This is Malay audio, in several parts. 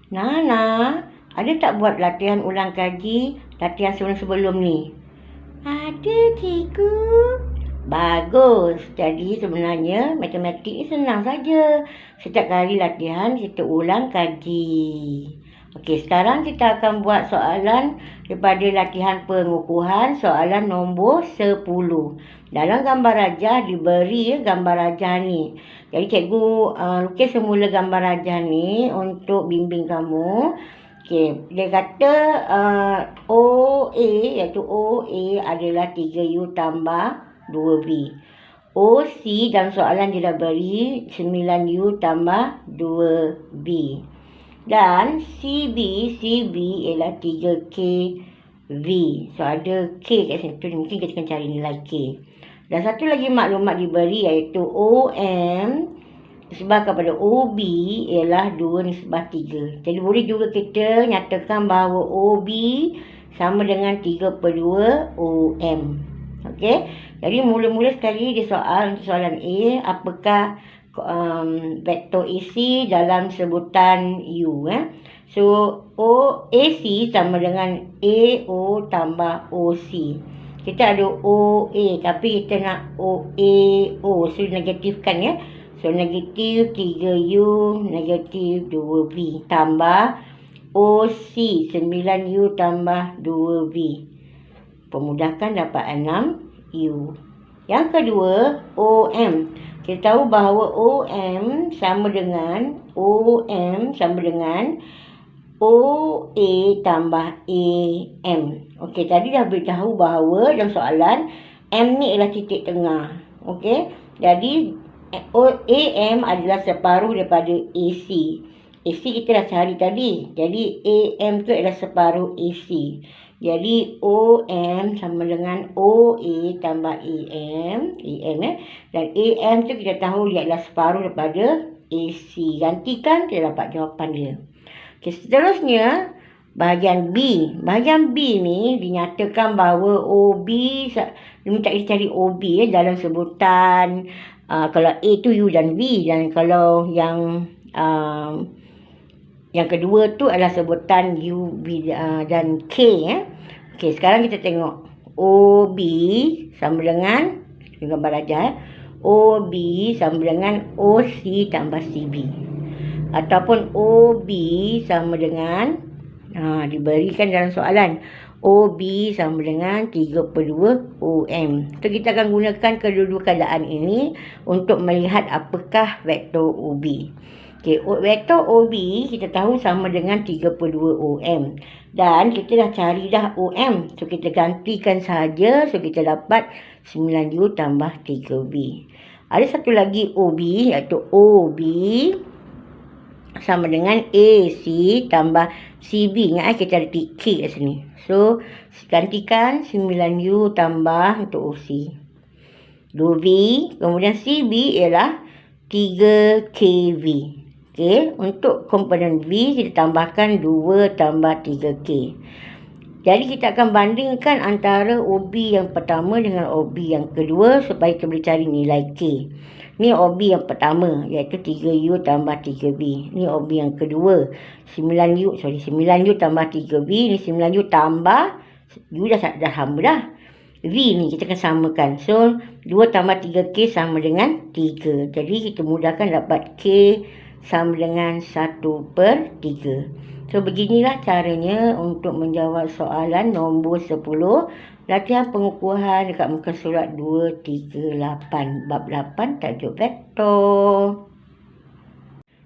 Nana, ada tak buat latihan ulang kaji, latihan sebelum-sebelum ni? Ada, cikgu. Bagus. Jadi sebenarnya matematik ni senang saja. Setiap kali latihan kita ulang kaji. Okey, sekarang kita akan buat soalan daripada latihan pengukuhan, soalan nombor 10. Dalam gambar rajah diberi gambar rajah ni. Jadi cikgu lukis semula gambar rajah ni untuk bimbing kamu. Okey, dia kata OA iaitu OA adalah 3U tambah 2B. OC dalam soalan dia dah beri 9U tambah 2B. Dan CB ialah 3KV. So ada K kat situ, mungkin kita akan cari nilai K. Dan satu lagi maklumat diberi iaitu OM nisbah kepada OB ialah 2 nisbah 3. Jadi boleh juga kita nyatakan bahawa OB sama dengan 3/2 OM. Okey. Jadi mula-mula sekali di soalan A, apakah vektor AC dalam sebutan U. So AC sama dengan AO tambah OC. Kita ada OA tapi kita nak OAO. So negatifkan ya. So negatif 3U negatif 2B tambah OC 9U tambah 2B. Pemudahkan dapat 6U. Yang kedua OM. Kita tahu bahawa OM sama dengan OA tambah AM. Okey, tadi dah beritahu bahawa dalam soalan M ni ialah titik tengah. Okey, jadi AM adalah separuh daripada AC. AC kita dah cari tadi. Jadi AM tu adalah separuh AC. Jadi OM sama dengan OA tambah AM dan AM tu kita tahu dia adalah separuh daripada AC. Gantikan, kita dapat jawapan dia. Okay, seterusnya bahagian B. Bahagian B ni dinyatakan bahawa OB, dia minta kita cari OB dalam sebutan kalau A tu U dan V, dan kalau yang kedua tu adalah sebutan U, V dan K. Okey, sekarang kita tengok OB sama dengan gambar rajah. OB sama dengan OC tambah CB. Ataupun OB sama dengan diberikan dalam soalan OB sama dengan 3/2 OM. So kita akan gunakan kedua-dua keadaan ini untuk melihat apakah vektor OB. Okey, vektor OB kita tahu sama dengan 3/2 OM. Dan kita dah cari dah OM. So kita gantikan saja. So kita dapat 9U tambah 3B. Ada satu lagi OB iaitu OB sama dengan AC tambah CB. Ingat kita ada K kat sini. So gantikan 9U tambah untuk OC 2V. Kemudian CB ialah 3KV. Okey, untuk komponen V kita tambahkan 2 tambah 3K. Jadi kita akan bandingkan antara OB yang pertama dengan OB yang kedua supaya kita boleh cari nilai K. Ni OB yang pertama iaitu 3U tambah 3B. Ni OB yang kedua 9U tambah 3B. Ni 9U tambah U dah sama dah. V ni kita akan samakan. So 2 tambah 3K sama dengan 3. Jadi kita mudahkan dapat K sama dengan 1/3. So beginilah caranya untuk menjawab soalan nombor 10 latihan pengukuhan dekat muka surat 238 bab 8 tajuk vektor.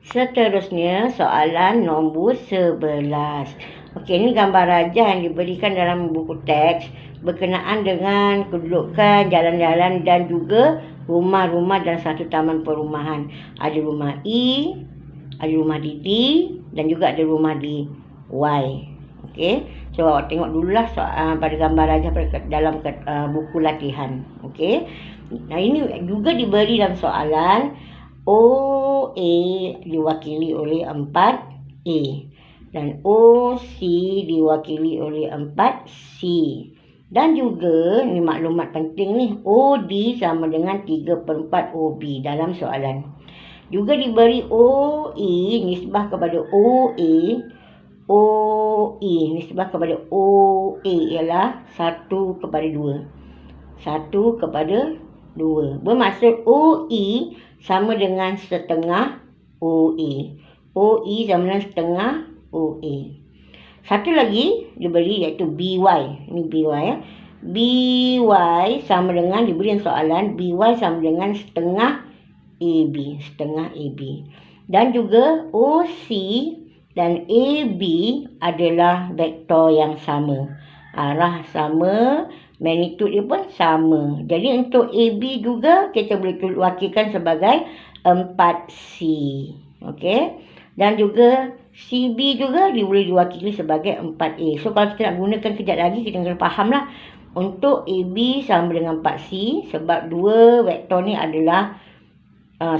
Seterusnya soalan nombor 11. Okey, ini gambar rajah yang diberikan dalam buku teks berkenaan dengan kedudukan jalan-jalan dan juga rumah-rumah dalam satu taman perumahan. Ada rumah E, ada rumah di D dan juga ada rumah di Y. Okey, so awak tengok dululah pada gambar rajah dalam buku latihan. Okey, nah ini juga diberi dalam soalan OA diwakili oleh 4A dan OC diwakili oleh 4C. Dan juga ni maklumat penting ni, OD sama dengan 3/4 OB dalam soalan. Juga diberi OE nisbah kepada OA. OE nisbah kepada OA ialah 1 kepada 2. 1 kepada 2. Bermaksud OE sama dengan setengah OA. OE sama dengan setengah OA. Satu lagi diberi iaitu BY. Ini BY ya. BY sama dengan, diberi soalan, BY sama dengan setengah AB. Setengah AB. Dan juga OC dan AB adalah vektor yang sama. Arah sama, magnitude dia pun sama. Jadi untuk AB juga kita boleh wakilkan sebagai 4C. Okey. Dan juga CB juga boleh diwakili sebagai 4A. So kalau kita nak gunakan kejap lagi, kita kena fahamlah. Untuk AB sama dengan 4C sebab dua vektor ni adalah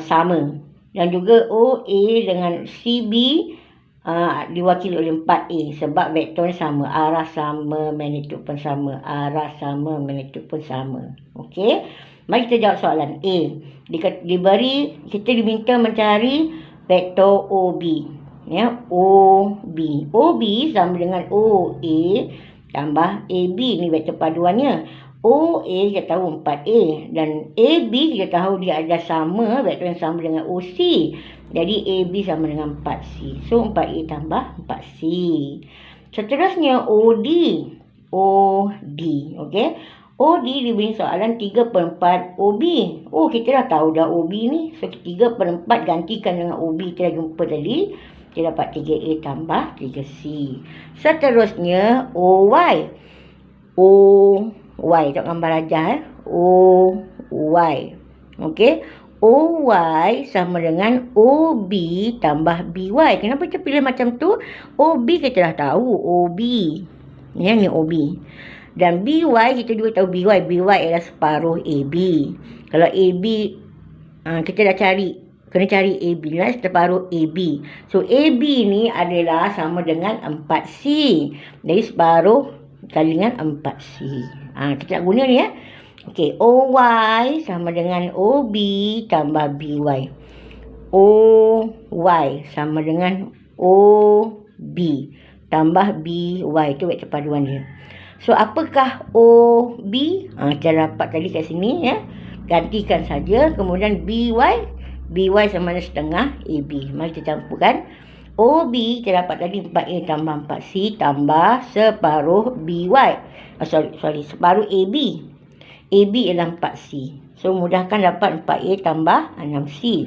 sama. Dan juga OA dengan CB diwakili oleh 4A sebab vektor ni sama. Arah sama, magnitude pun sama. Arah sama, magnitude pun sama. Okey. Mari kita jawab soalan A. Kita diminta mencari vektor OB. Ya, OB. OB sama dengan OA tambah AB. Ni vektor paduannya. OA kita tahu 4A. Dan AB kita tahu dia ada sama, vektor yang sama dengan OC. Jadi AB sama dengan 4C. So 4A tambah 4C. Seterusnya OD. OD. Okey. OD diberi soalan 3/4 OB. Oh, kita dah tahu dah OB ni. So 3/4 gantikan dengan OB kita dah jumpa tadi. Kita dapat 3A tambah 3C. Seterusnya OY. OY. Tengok gambar ajar. OY. Okey. OY sama dengan OB tambah BY. Kenapa kita pilih macam tu? OB kita dah tahu. OB. Ya, ni OB. Dan BY kita juga tahu BY. BY ialah separuh AB. Kalau AB kita dah kena cari AB lah, separuh AB. So AB ni adalah sama dengan 4C. Jadi separuh kali dengan 4C. Kita nak guna ni ya. Okey, OY sama dengan OB tambah BY. OY sama dengan OB tambah BY. Itu vektor paduan dia. So apakah OB? Kita dapat tadi kat sini ya. Gantikan saja. Kemudian BY. BY sama dengan setengah AB. Mari kita campurkan. OB kita dapat tadi 4A tambah 4C tambah separuh BY. Separuh AB. AB ialah 4C. So mudahkan dapat 4A tambah 6C.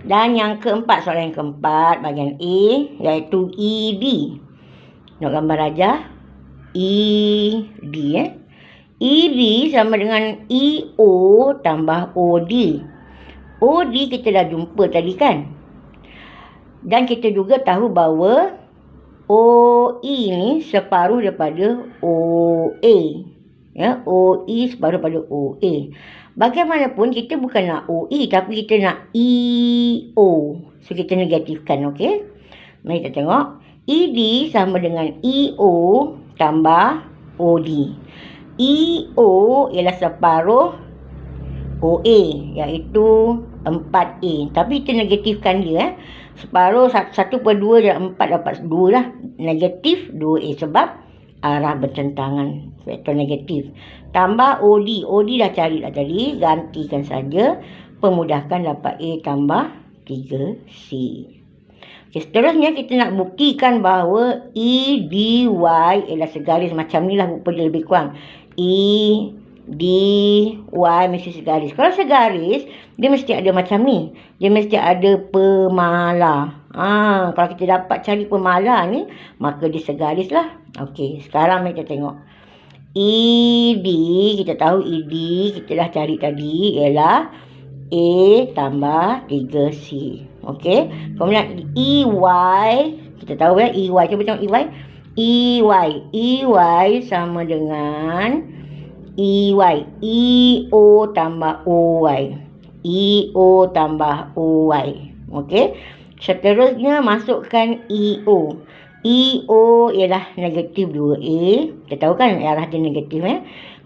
Dan yang keempat, soalan yang keempat bahagian A iaitu ED. Nak gambar aja. ED ED sama dengan EO tambah OD. OD kita dah jumpa tadi kan. Dan kita juga tahu bahawa OE ni separuh daripada OA. Ya, OE separuh daripada OA. Bagaimanapun kita bukan nak OE tapi kita nak EO. So kita negatifkan, okey. Mari kita tengok. ED sama dengan EO tambah OD. EO ialah separuh OA iaitu 4A. Tapi kita negatifkan dia. Separuh 1/2 dan 4 dapat 2 lah. Negatif 2A sebab arah bertentangan. Vektor negatif. Tambah OD. OD dah cari dah tadi. Gantikan saja. Pemudahkan dapat A tambah 3C. Okay, seterusnya kita nak buktikan bahawa EDY ialah segaris. Macam ni lah rupa dia lebih kurang. EDY mesti segaris. Kalau segaris, dia mesti ada macam ni. Dia mesti ada pemala. Kalau kita dapat cari pemala ni, maka dia segaris lah. Okey, sekarang mari kita tengok. ED, kita tahu ED, kita dah cari tadi, ialah A tambah 3C. Okey, kemudian EY, kita tahu ya, EY. Cuba tengok EY. EY sama dengan EY. EO tambah OY. EO tambah OY. Okey. Seterusnya masukkan EO. EO ialah negatif 2A. Kita tahu kan arah dia negatif.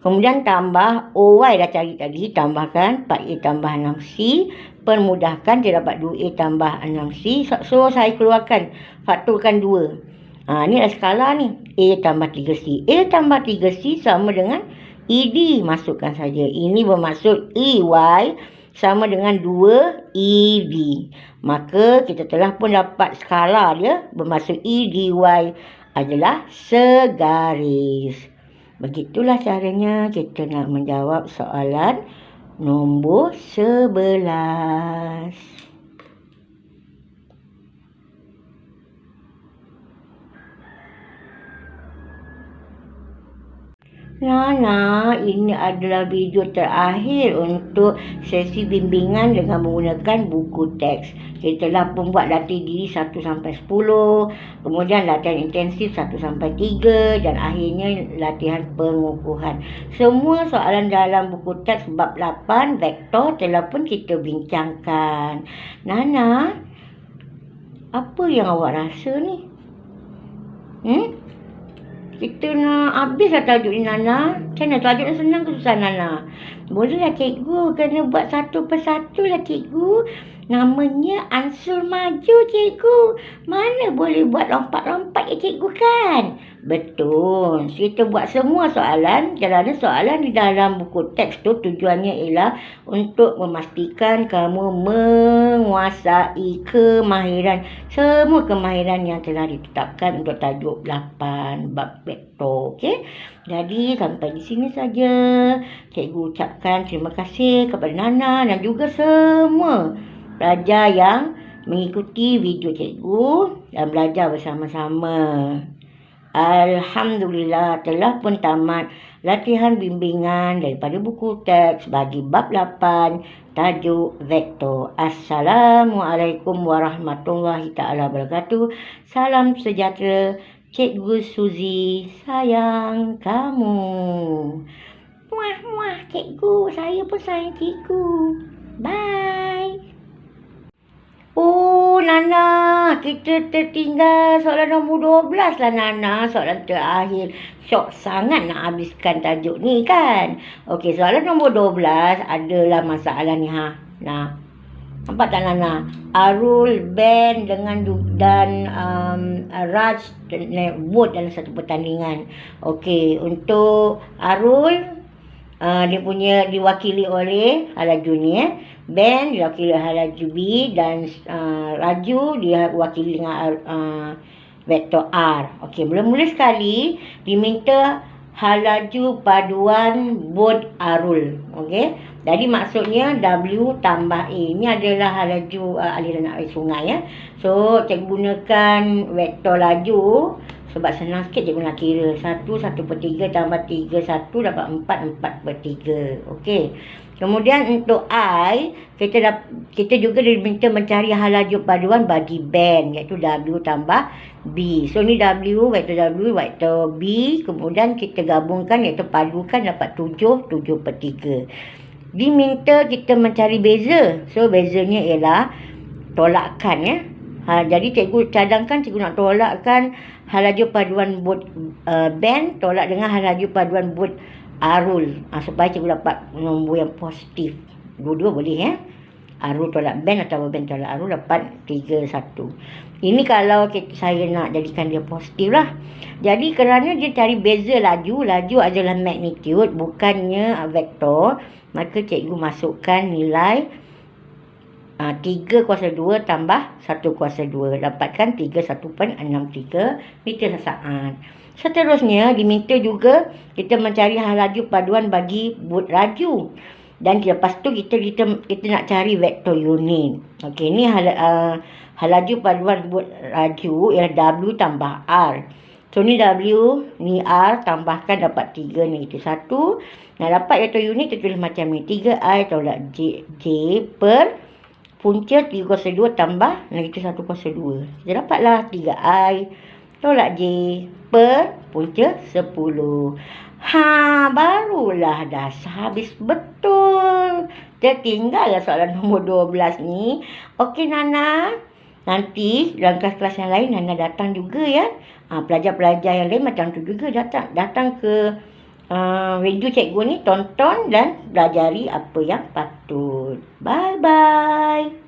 Kemudian tambah OY dah cari tadi. Tambahkan 4A tambah 6C. Permudahkan dia dapat 2A tambah 6C. So saya keluarkan. Faktorkan 2. Ni dah skala ni. A tambah 3C. A tambah 3C sama dengan ED. Masukkan saja. Ini bermaksud EY sama dengan 2ED. Maka kita telah pun dapat skala dia. Bermaksud EDY adalah segaris. Begitulah caranya kita nak menjawab soalan nombor 11. Nana, ini adalah video terakhir untuk sesi bimbingan dengan menggunakan buku teks. Kita telah membuat latih diri 1 sampai 10, kemudian latihan intensif 1 sampai 3 dan akhirnya latihan pengukuhan. Semua soalan dalam buku teks bab 8 vektor telah pun kita bincangkan. Nana, apa yang awak rasa ni? Kita nak habislah tajuk ni, Nana. Macam mana tajuk ni, senang ke susah, Nana? Bolehlah cikgu, kena buat satu persatu lah cikgu. Namanya ansur maju cikgu. Mana boleh buat lompat-lompat ya cikgu kan? Betul. Kita buat semua soalan. Kerana soalan di dalam buku teks tu tujuannya ialah untuk memastikan kamu menguasai kemahiran. Semua kemahiran yang telah ditetapkan untuk tajuk 8 bab vektor. Okey? Jadi sampai di sini saja. Cikgu ucapkan terima kasih kepada Nana dan juga semua pelajar yang mengikuti video cikgu dan belajar bersama-sama. Alhamdulillah telah pun tamat latihan bimbingan daripada buku teks bagi bab 8 tajuk vektor. Assalamualaikum warahmatullahi taala wabarakatuh. Salam sejahtera. Cikgu Suzy sayang kamu. Muah cikgu, saya pun sayang cikgu. Bye. Oh Nana, kita tertinggal soalan nombor 12 lah Nana. Soalan terakhir. Syok sangat nak habiskan tajuk ni kan. Okey, soalan nombor 12 adalah masalah ni ha. Nah, nampak tak Nana? Arul, Ben dengan dan Raj vote dalam satu pertandingan. Okey, untuk Arul dia punya diwakili oleh Halaju ni Ben diwakili oleh Halaju B dan Raju diwakili dengan vektor R. Okey, mula-mula sekali diminta Halaju paduan bot Arul. Okey. Jadi maksudnya W tambah A. Ini adalah halaju aliran air sungai ya. So cikgu gunakan vektor laju. Sebab senang sikit cikgu nak kira. 1/3 tambah 3, 1 dapat 4, 4/3. Okey. Kemudian untuk I, kita juga diminta mencari halaju paduan bagi band. Iaitu W tambah B. So ni W, vektor B. Kemudian kita gabungkan iaitu padukan dapat 7, 7/3. Diminta kita mencari beza. So bezanya ialah tolakkan ya. Jadi cikgu cadangkan cikgu nak tolakkan halaju paduan bot band tolak dengan halaju paduan bot Arul. Supaya cikgu dapat nombor yang positif. Dua-dua boleh ya. Arul tolak band atau band tolak Arul dapat 3, 1. Ini kalau saya nak jadikan dia positif lah. Jadi kerana dia cari beza laju adalah magnitude bukannya vektor. Maka cikgu masukkan nilai 3 kuasa 2 tambah 1 kuasa 2. Dapatkan 31.63 meter saat. Seterusnya diminta juga kita mencari halaju paduan bagi bot raju. Dan lepas tu kita nak cari vektor unit. Okey, ni halaju paduan bot raju ialah W tambah R. So ni W, ni R, tambahkan dapat 3 negatif 1. Nak dapat vektor unit tertulis macam ni. 3I tolak J per punca 3 kuasa 2 tambah negatif 1 kuasa 2. Kita dapatlah 3I tolak J per punca 10. Barulah dah habis betul. Tertinggal soalan nombor 12 ni. Okey Nana. Nanti dalam kelas-kelas yang lain Nana datang juga ya. Pelajar-pelajar yang lain macam tu juga datang ke video cikgu ni tonton dan pelajari apa yang patut. Bye-bye.